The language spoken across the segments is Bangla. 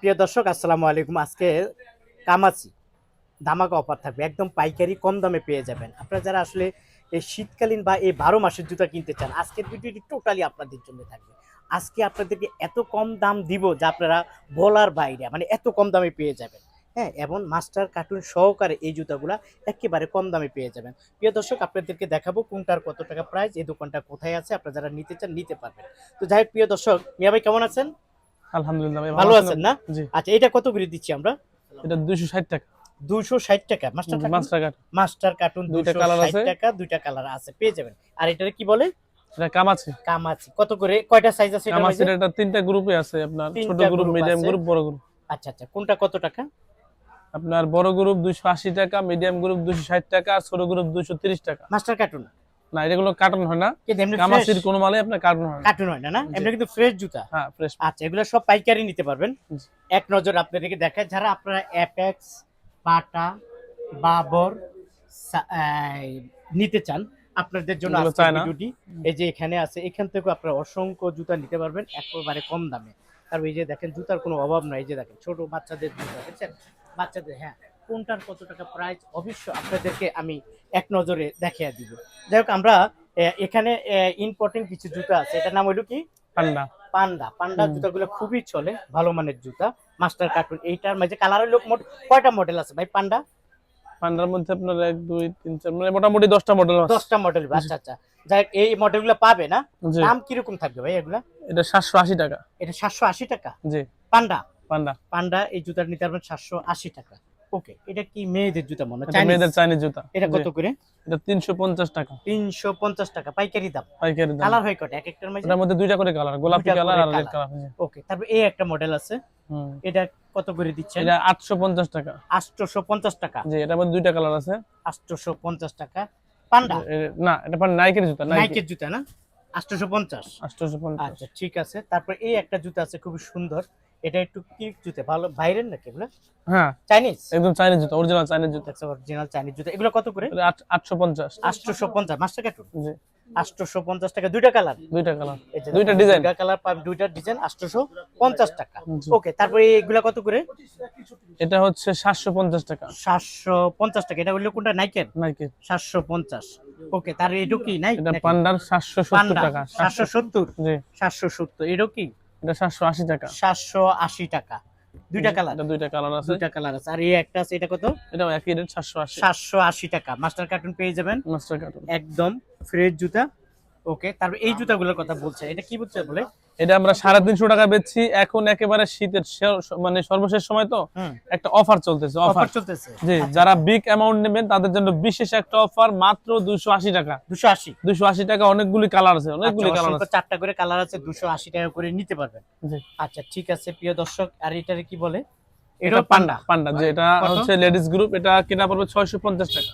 প্রিয় দর্শক আসসালামু আলাইকুম। আজকে কামাচি ধামাকা অফার থাকবে, একদম পাইকারি কম দামে পেয়ে যাবেন। আপনারা যারা আসলে এই শীতকালীন বা এই 12 মাসের জুতা কিনতে চান, আজকের ভিডিওটি টোটালি আপনাদের জন্য থাকবে। আজকে আপনাদেরকে এত কম দাম দিব যা আপনারা বলার বাইরে, মানে এত কম দামে পেয়ে যাবেন। হ্যাঁ, এবং মাস্টার কার্টুন সহকারে এই জুতাগুলা একেবারে কম দামে পেয়ে যাবেন। প্রিয় দর্শক, আপনাদেরকে দেখাবো কোনটার কত টাকা প্রাইস, এই দোকানটা কোথায় আছে, আপনারা যারা নিতে চান নিতে পারবেন। তো যাই হোক, প্রিয় দর্শক, মিয়া ভাই কেমন আছেন? আলহামদুলিল্লাহ ভাই, ভালো ভালো আছেন আছেন আপনি? না? জি। আচ্ছা, এটা কত করে দিচ্ছি আমরা? এটা 260 টাকা। 260 টাকা মাস্টার জি, কার্টুন। মাস্টার কাট। মাস্টার কার্টুন দুইটা কালার 260 আছে। টাকা, দুইটা কালার আছে, পেয়ে যাবেন। আর এটারে কি বলে? এটা কামাচি। কামাচি। কত করে, কয়টা সাইজ আছে এটার মধ্যে? কামাচির এটা তিনটা গ্রুপে আছে, আপনার ছোট তিনটা গ্রুপ, গ্রুপ মিডিয়াম আছে। গ্রুপ, বড় গ্রুপ। আচ্ছা আচ্ছা, কোনটা কত টাকা? আপনার বড় গ্রুপ 280 টাকা, মিডিয়াম গ্রুপ 260 টাকা, আর ছোট গ্রুপ 230 টাকা। মাস্টার কার্টুন না, এগুলো কার্টন হয় না। কিন্তু এমনি ফ্রেশ কামাচির কোনো মালে আপনার কার্টন হয় না। কার্টুন হয় না, না জি। এমনি কিন্তু ফ্রেশ জুতা। হ্যাঁ, ফ্রেশ। আচ্ছা, এগুলো সব পাইকারি নিতে পারবেন। জি। এক নজর আপনাদেরকে দেখায়, যারা আপনারা অ্যাপেক্স, বাটা, বাবর নিতে চান, আপনাদের জন্য এগুলো আজকের চায় না। ভিডিওটি। এই যে এখানে আছে, এখান থেকে আপনারা অসংখ্য জুতা নিতে পারবেন একেবারে কম দামে। আর এই যে দেখেন, জুতার কোনো অভাব নাই। এই যে দেখেন, ছোট বাচ্চাদের জুতা দেখছেন, বাচ্চাদের। হ্যাঁ, কোনটার কত টাকা প্রাইস অবশ্য আপনাদেরকে আমি এক নজরে দেখিয়ে দিব। যাই হোক, আমরা এখানে ইম্পর্টেন্ট কিছু জুতা আছে, এটার নাম হলো কি? ঠান্ডা। পান্ডা। পান্ডা জুতাগুলো খুবই চলে, ভালো মানের জুতা। মাস্টার কার্টুন, এইটার মাঝে কালার হলো মোট কয়টা মডেল আছে ভাই পান্ডা? পান্ডার মধ্যে আপনার 1 2 3 4 মানে মোটামুটি 10টা মডেল আছে। 10টা মডেল। আচ্ছা আচ্ছা, যাই হোক, এই মডেলগুলো পাবে না। জি। দাম কিরকম থাকবে ভাই এগুলা? এটা 780 টাকা। এটা 780 টাকা। জি। পান্ডা। পান্ডা। পান্ডা এই জুতার নিতে পারবেন 780 টাকা। ওকে, এটা কি মেয়েদের জুতা মনে হয়? এটা মেয়েদের চাইনিজ জুতা। এটা জি। কত করে? এটা 350 টাকা 350 টাকা পাইকারি দাম। পাইকারি দাম। কালার হয় কয়টা এক একটার মাঝে? এটার মধ্যে দুইটা করে কালার, গোলাপি দুইটা কালার করে আর রেড কালার। কালার। ওকে, তারপর এই একটা মডেল আছে, হুম। এটা কত করে দিচ্ছেন? এটা 850 টাকা। 850 টাকা। জি, এটার মধ্যে দুইটা কালার আছে। 850 টাকা। পান্ডা না, এটা পান নাইকের জুতা, নাইকি। নাইকের জুতা না? 850। 850। আচ্ছা, ঠিক আছে। তারপর এই একটা জুতা আছে খুব সুন্দর, এটা একটু কি জুতা, ভালো বাইরের নাকি এগুলো? হ্যাঁ, চাইনিজ? একদম চাইনিজ জুতা, অরিজিনাল চাইনিজ জুতা। আচ্ছা, অরিজিনাল চাইনিজ জুতা। এগুলো কত করে? এটা 850। 850 মাস্টার কার্টুন। জি, 850 টাকা, দুইটা কালার। দুইটা কালার, এই যে দুইটা দেখেন, ডিজাইন। দুইটা কালার পাবেন, দুইটা ডিজাইন, 850 টাকা। জি। ওকে, তারপরে এগুলা কত করে? এটা হচ্ছে 750 টাকা 750 টাকা। এটা হলো কোনটা, নাইকের? নাইকি। 750। ওকে, তার এটা কি নাইক এটা নাকি? পান্ডার 770 পান্ডা টাকা। 770। জি। 770 এটা কি? এটা 780 টাকা। 780 টাকা। দুইটা কালার। এটা দুইটা কালার আছে। দুইটা কালার আছে। আর এই একটা আছে, এটা কত? এটাও একই রেট, 780। 780 টাকা। মাস্টার কার্টুন পেয়ে যাবেন, মাস্টার কার্টুন। একদম ফ্রেশ জুতা। ওকে, তারপর এই জুতাগুলোর কথা বলছে, এটা কি বলছে বলে? এটা আমরা 350 টাকা বেচছি এখন, একেবারে শীতের মানে সর্বশেষ সময় তো হুম, একটা অফার চলতেছে। অফার চলতেছে। জি, যারা বিগ অ্যামাউন্ট নেবেন তাদের জন্য বিশেষ একটা অফার, মাত্র 280 টাকা। 280। 280 টাকা, অনেকগুলি কালার আছে, অনেকগুলি আচ্ছা, কালার অসংখ্য আছে। 4টা করে কালার আছে, 280 টাকা করে নিতে পারবেন। জি। আচ্ছা, ঠিক আছে প্রিয় দর্শক। আর এটারে কি বলে? এটা এটা পান্ডা। পান্ডা। পান্ডা, যে এটা কত? হচ্ছে লেডিস গ্রুপ, এটা কিনা পড়বে 650 টাকা।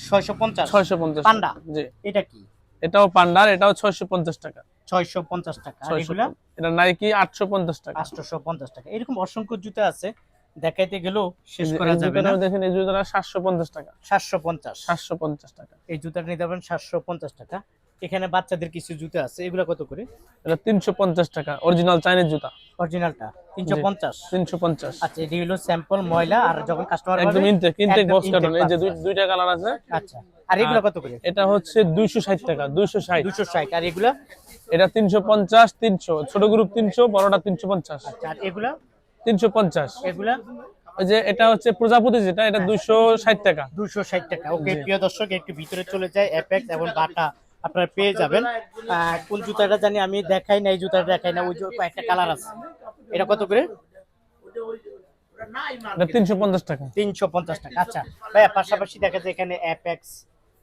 650। 650 পান্ডা। জি। এটা কি? এটাও পান্ডার, এটাও 650 টাকা। 650 টাকা। আর 600 এগুলা? এটা নাইকি 850 টাকা। 850 টাকা। এরকম অসংখ্য জুতা আছে, দেখাইতে গেলেও শেষ এই যে করা এই যাবে না। জুতাটা দেখেন, এই জুতাটা 750 টাকা। 750। 750 টাকা। এই জুতাটা নিতে পারবেন 750 টাকা। এখানে বাচ্চাদের কিছু জুতা আছে, এগুলা কত করে? এটা 350 টাকা, অরিজিনাল চাইনিজ জুতা। অরিজিনালটা 350। 350। আচ্ছা, এটি হলো স্যাম্পল ময়লা, আর যখন কাস্টমার একদম ইনটেক ইনটেক একদম বক্স কার্টন। এই যে intake পাবে। দুইটা কালার আছে। আচ্ছা, আর এগুলা কত করে? এটা হচ্ছে 260 টাকা, 260। 260। আর এগুলা? এটা 350, 300, ছোট গ্রুপ 300, বড়টা 350। আচ্ছা, আর এগুলা? 350। এগুলা? ওই যে এটা হচ্ছে প্রজাপতি, যেটা এটা 260 টাকা। 260 টাকা। ওকে, জি। প্রিয় দর্শক, একটু ভিতরে চলে যায়, অ্যাপেক্স এবং বাটা আপনারা পেয়ে যাবেন। কোন জুতাটা জানি আমি দেখাই না, এই জুতাটা দেখাই না, ওই যে কয়েকটা কালার আছে। এটা কত করে? এটা 350 টাকা। 350 টাকা। আচ্ছা ভাইয়া, পাশাপাশি দেখা যায় এখানে অ্যাপেক্স,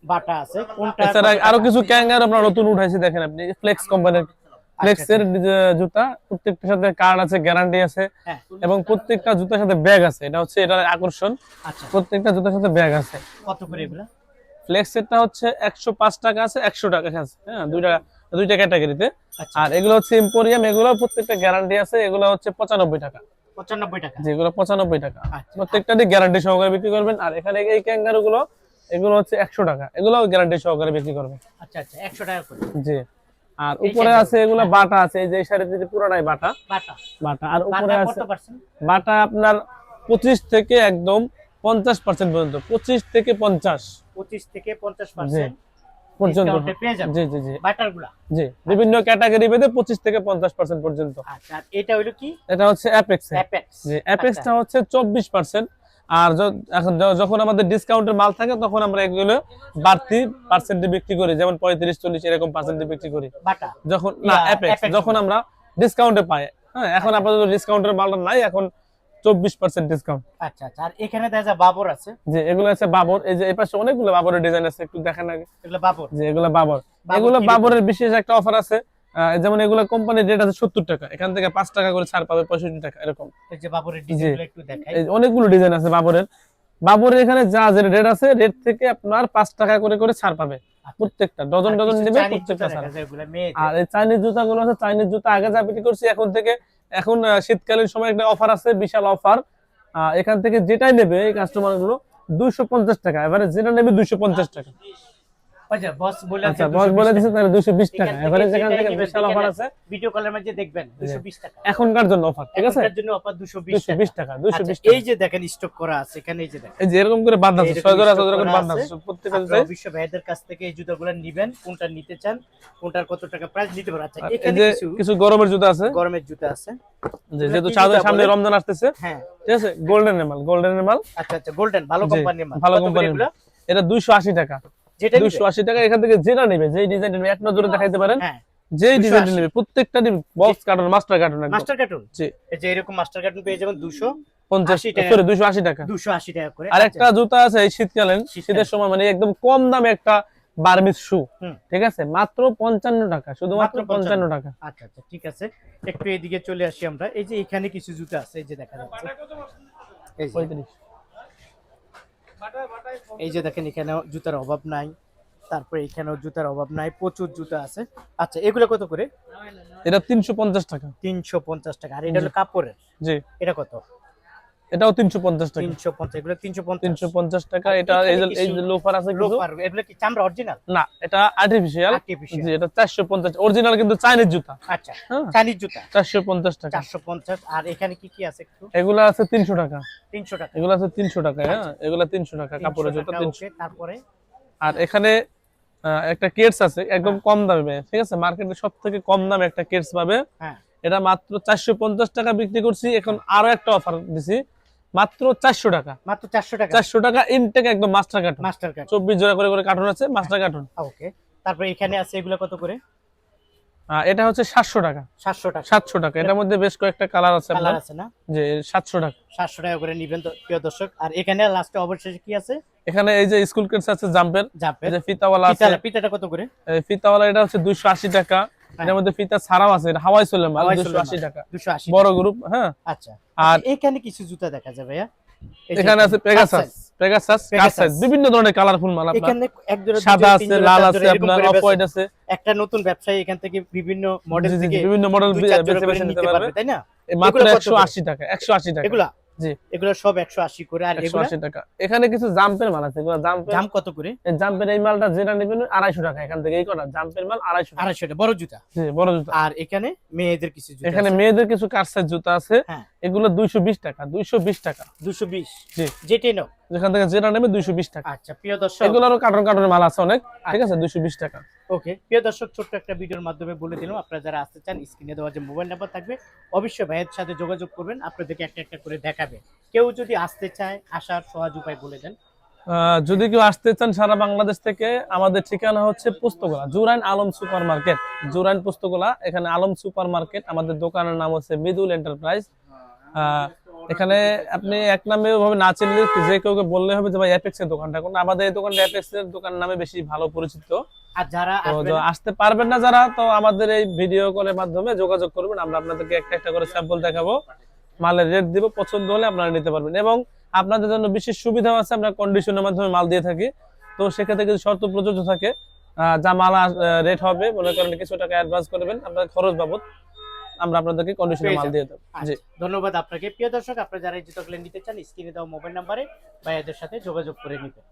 বাটা আছে, কোনটা? এছাড়া আরো কিছু ক্যাঙ্গার আপনার নতুন উঠাইছে, দেখেন আপনি, ফ্লেক্স কোম্পানির। ফ্লেক্সের জুতা, প্রত্যেকটার সাথে কার্ড আছে, গ্যারান্টি আছে, হ্যাঁ। এবং প্রত্যেকটা জুতার সাথে ব্যাগ আছে। এটা হচ্ছে এটার আকর্ষণ, আচ্ছা, প্রত্যেকটা জুতার সাথে ব্যাগ আছে। কত করে এগুলা? ফ্লেক্সেরটা হচ্ছে 105 টাকা আছে, 100 টাকা আছে। হ্যাঁ, দুইটা ক্যাটাগরিতে। আচ্ছা, আর এগুলো হচ্ছে এম্পোরিয়াম, এগুলো প্রত্যেকটা গ্যারান্টি আছে। এগুলো হচ্ছে 95 টাকা। 95 টাকা। যেগুলো 95 টাকা, আচ্ছা। প্রত্যেকটারই গ্যারান্টি সহকারে বিক্রি করবেন। আর এখানে এই ক্যাঙ্গারু গুলো, এগুলো হচ্ছে 100 টাকা, এগুলো গ্যারান্টি সহকারে বিক্রি করবেন। আচ্ছা আচ্ছা, 100 টাকা করে। জি। আর এই উপরে সাইডে আছে এগুলা বাটা আছে, এই যে এই সাইডে পুরোটাই বাটা বাটা বাটা। আর উপরে বাটা আছে কত পার্সেন্ট? বাটা আপনার 25 থেকে একদম 50% পর্যন্ত, 25 থেকে 50 25 থেকে 50% পর্যন্ত। ডিসকাউন্টে পেয়ে যাবেন জি জি জি বাটারগুলা। জি, বিভিন্ন ক্যাটাগরি ভেদে 25 থেকে 50% পর্যন্ত। আচ্ছা, আর এটা হলো কি? এটা হচ্ছে অ্যাপেক্স। অ্যাপেক্স। জি, অ্যাপেক্সটা হচ্ছে 24%। আর এখন যখন আমাদের ডিসকাউন্টের মাল থাকে তখন আমরা এগুলো বাড়তি পার্সেন্টে বিক্রি করি, যেমন 35-40 এরকম পার্সেন্টে বিক্রি করি। বাটা যখন না অ্যাপেক্স যখন আমরা ডিসকাউন্টে পাই। হ্যাঁ, এখন আপাতত ডিসকাউন্টের মালটা নাই, এখন 24% ডিসকাউন্ট। আচ্ছা আচ্ছা, আর এখানে দেখা যায় বাবর আছে। যে এগুলো আছে বাবর, এই যে এই পাশে অনেকগুলো বাবরের ডিজাইন আছে, একটু দেখেন আগে। এগুলো বাবর। যে এগুলো বাবর, বাবর এগুলো কি বাবরের বিশেষ একটা অফার আছে। যেমন এগুলো কোম্পানির রেট আছে 70 টাকা, এখান থেকে 5 টাকা করে ছাড় পাবে, 65 টাকা এরকম। এই যে বাবরের ডিজাইনগুলো একটু দেখাই। এই অনেকগুলো ডিজাইন আছে বাবরের। বাবরের এখানে যা যে রেট আছে, রেট থেকে আপনার 5 টাকা করে করে ছাড় পাবে প্রত্যেকটা, ডজন আর ডজন কিছু নেবে চাইনিজ প্রত্যেকটা জুতা ছাড়। দেখা যায়, এগুলো মেয়েদের। আর এই চাইনিজ জুতাগুলো আছে, চাইনিজ জুতা আগে যা বিক্রি করছি এখন থেকে, এখন শীতকালীন সময় একটা অফার আছে, বিশাল অফার। এখান থেকে যেটাই নেবে এই কাস্টমার গুলো 250 টাকা, এবারে যেটা নেবে 250 টাকা। আচ্ছা, বস বলে আচ্ছা, বস বলে দিয়েছে তাহলে 220 টাকা, এবারে যেখান থেকে নেবেন, বিশাল অফার আছে ভিডিও কলের মধ্যে দেখবেন 220 টাকা। এখনকার জন্য অফার, ঠিক আছে? এখনকার জন্য অফার 220 220 টাকা। টাকা, 220 আচ্ছা, টাকা। এই যে দেখেন স্টক করা আছে এখানে, এই যে দেখেন এই যে এরকম করে বাঁধা আছে, এরকম 6 জোড়া 6 stock জোড়া করে করা বাঁধা আছে। আছে প্রত্যেকটা আপনারা জুতায়। অবশ্যই ভাইদের কাছ থেকে এই জুতাগুলো নেবেন, কোনটা নিতে চান, কোনটার কত টাকা প্রাইস নিতে পারেন। আচ্ছা, আর এই এখানে যে কিছু কিছু গরমের জুতা আছে, গরমের জুতা আছে। যেহেতু কি জুতা সামনে বলে? রমজান আসতেছে, হ্যাঁ, ঠিক আছে, গোল্ডেন এমাল, গোল্ডেন এমাল। আচ্ছা আচ্ছা, গোল্ডেন ভালো জি, কোম্পানির মাল। ভালো কত করে কোম্পানির এগুলো? এটা 280 টাকা। যেটা নিবে? 280 টাকা, এখান থেকে যেটা নেবে, যেই ডিজাইন নেবে, এক নজরে দেখাইতে পারেন, হ্যাঁ, যেই 280 ডিজাইন নেবে প্রত্যেকটা বক্স কার্টন, মাস্টার কার্টন একদম। Master carton. জি, এই যে এরকম মাস্টার কার্টুন পেয়ে যাবেন 50 টাকা। সরি 280 টাকা। 280 টাকা করে। আর একটা জুতা আছে এই শীতকালীন, শীতের সময় মানে একদম কম দামে একটা বার্মিজ শু, হুম। ঠিক আছে, মাত্র 55 টাকা, শুধুমাত্র মাত্র 55 টাকা। আচ্ছা আচ্ছা, ঠিক আছে, একটু এদিকে চলে আসি আমরা। এই যে এখানে কিছু জুতা আছে, এই যে দেখা যাচ্ছে, এই যে 35 এই যে দেখেন, এখানেও জুতার অভাব নাই, তারপরে এখানেও জুতার অভাব নাই, প্রচুর জুতা আছে। আচ্ছা, এগুলো কত করে? এটা 350 টাকা। 350 টাকা। আর এটা হলো কাপড়ের, জি, এটা কত? এটাও 350 টাকা। 350। এগুলো 350। 350 টাকা। এটা এখানে এই যে কিছু লোফার আছে কিছু, লোফার, এগুলো কি চামড়া অরিজিনাল? না এটা আর্টিফিশিয়াল। আর্টিফিশিয়াল। জি, এটা 450, অরিজিনাল কিন্তু চাইনিজ জুতা। আচ্ছা, হ্যাঁ, চাইনিজ জুতা 450 টাকা। 450। আর এখানে কি কি আছে একটু? এগুলা আছে 300 টাকা। 300 টাকা। এগুলা আছে 300 টাকা। হ্যাঁ, এগুলা 300 টাকা, কাপড়ের জুতা 300। ওকে, তারপরে আর এখানে একটা কেটস আছে একদম কম দামে, ঠিক আছে, মার্কেটে সবথেকে কম দামে একটা কেটস পাবে। হ্যাঁ, এটা মাত্র 450 টাকা বিক্রি করছি, এখন আরো একটা অফার দিছি, মাত্র 400 টাকা। মাত্র 400 টাকা। 400 টাকা ইনটেক একদম মাস্টার কার্টন, মাস্টার কার্ড। 24 জোড়া করে করে কার্টন আছে, মাস্টার কার্টন। ওকে, তারপরে এখানে আছে, এগুলো কত করে? এটা হচ্ছে 700 টাকা। 700 টাকা। 700 টাকা, এটার মধ্যে বেশ কয়েকটা কালার আছে আপনার। কালার আছে না? যে 700 টাকা। 700 টাকা করে নিবেন তো প্রিয় দর্শক। আর এখানে লাস্টে অবশেষে কি আছে? এখানে এই যে স্কুল কিডস আছে, জাম্পের, জাপের এই যে ফিতাওয়ালা আছে। পিতাটা কত করে? এই ফিতাওয়ালা এটা হচ্ছে 280 টাকা। এটার মধ্যে ফিতা ছাড়াও আছে, এটা হাওয়াই সোলের মাল, হাওয়াই সোলের 280 মাল, টাকা, 280 বড় গ্রুপ। হ্যাঁ, আচ্ছা, আর এখানে কিছু জুতা দেখা যায় ভাইয়া। এই যে এখানে আছে পেগাসাস, পেগাসাস কাট সাইজ, বিভিন্ন ধরনের কালারফুল মাল আপনার। এখানে এক জোড়া, সাদা দুই জোড়া, তিন আছে, জোড়া, লাল চার আছে, জোড়া, এরকম আপনার করে অফ বেচে। হোয়াইট আছে। একটা নতুন ব্যবসায়ী এখান থেকে বিভিন্ন মডেল জি, জি, থেকে বিভিন্ন মডেল দুই চার জোড়া বেছে করে বেছে নিতে নিতে পারবে, পারবে। তাই না? এই মাত্র এগুলো কত 180 টাকা, 180 টাকা। এগুলা, জি, এগুলো সব 180 করে। আর এগুলো 180 টাকা। এখানে কিছু জাম্পের মাল আছে, এগুলো জাম্পের। দাম কত করে? এই জাম্পের এই মালটা যেটা নেবেন 250 টাকা, এখান থেকে এই কটা জাম্পের মাল 250 টাকা। 250 টাকা বড় জুতা। জি, বড় জুতা। আর এখানে মেয়েদের কিছু জুতা এখানে আছে। মেয়েদের কিছু কাট সাইজ জুতা আছে, হ্যাঁ, এগুলো 220 টাকা, 220 টাকা। 220। জি, যেটাই নাও। যেখান থেকে যেটা নেবে 220 টাকা। আচ্ছা, প্রিয় দর্শক, এগুলোরও কার্টন কার্টনের মাল আছে অনেক, ঠিক আছে, 220 টাকা। ওকে, প্রিয় দর্শক, ছোট্ট একটা ভিডিওর মাধ্যমে বলে দিলাম, আপনারা যারা আসতে চান স্ক্রিনে দেওয়া যে মোবাইল নাম্বার থাকবে অবশ্যই ভাইয়ের সাথে যোগাযোগ করবেন, আপনাদেরকে একটা একটা করে দেখাবে। কেউ যদি আসতে চায়, আসার সহজ উপায় বলে দেন। যদি কেউ আসতে চান সারা বাংলাদেশ থেকে, আমাদের ঠিকানা হচ্ছে পুস্তকলা, জুরাইন আলম সুপার মার্কেট, জুরাইন পুস্তকলা, এখানে আলম সুপার মার্কেট। আমাদের দোকানের নাম হচ্ছে মৃদুল এন্টারপ্রাইজ। এখানে আপনি এক নামে ভাবে না চিনলে যে কাউকে বললে হবে যে ভাই অ্যাপেক্স এর দোকানটা কোন, আমাদের এই দোকানটা অ্যাপেক্স এর দোকান নামে বেশি ভালো পরিচিত। আর যারা তো আসবে না, আসতে পারবেন না যারা, তো আমাদের এই ভিডিও কলের মাধ্যমে যোগাযোগ করবেন, আমরা আপনাদেরকে একটা একটা করে স্যাম্পল দেখাবো, মালের রেট দিব, পছন্দ হলে আপনারা নিতে পারবেন। এবং আপনাদের জন্য বিশেষ সুবিধাও আছে, আমরা কন্ডিশনের মাধ্যমে মাল দিয়ে থাকি। তো সেক্ষেত্রে কিছু শর্ত প্রযোজ্য থাকে, যা মাল রেট হবে মনে করেন কিছু টাকা অ্যাডভান্স করবেন আপনার খরচ বাবদ, আমরা আপনাদেরকে কন্ডিশনে মাল দিয়ে দেব। জি, আচ্ছা, ধন্যবাদ আপনাকে। প্রিয় দর্শক, আপনারা যারা এই জুতোগুলো নিতে চান স্ক্রিনে দেওয়া মোবাইল নাম্বারে ভাইয়াদের সাথে যোগাযোগ করে নেবেন।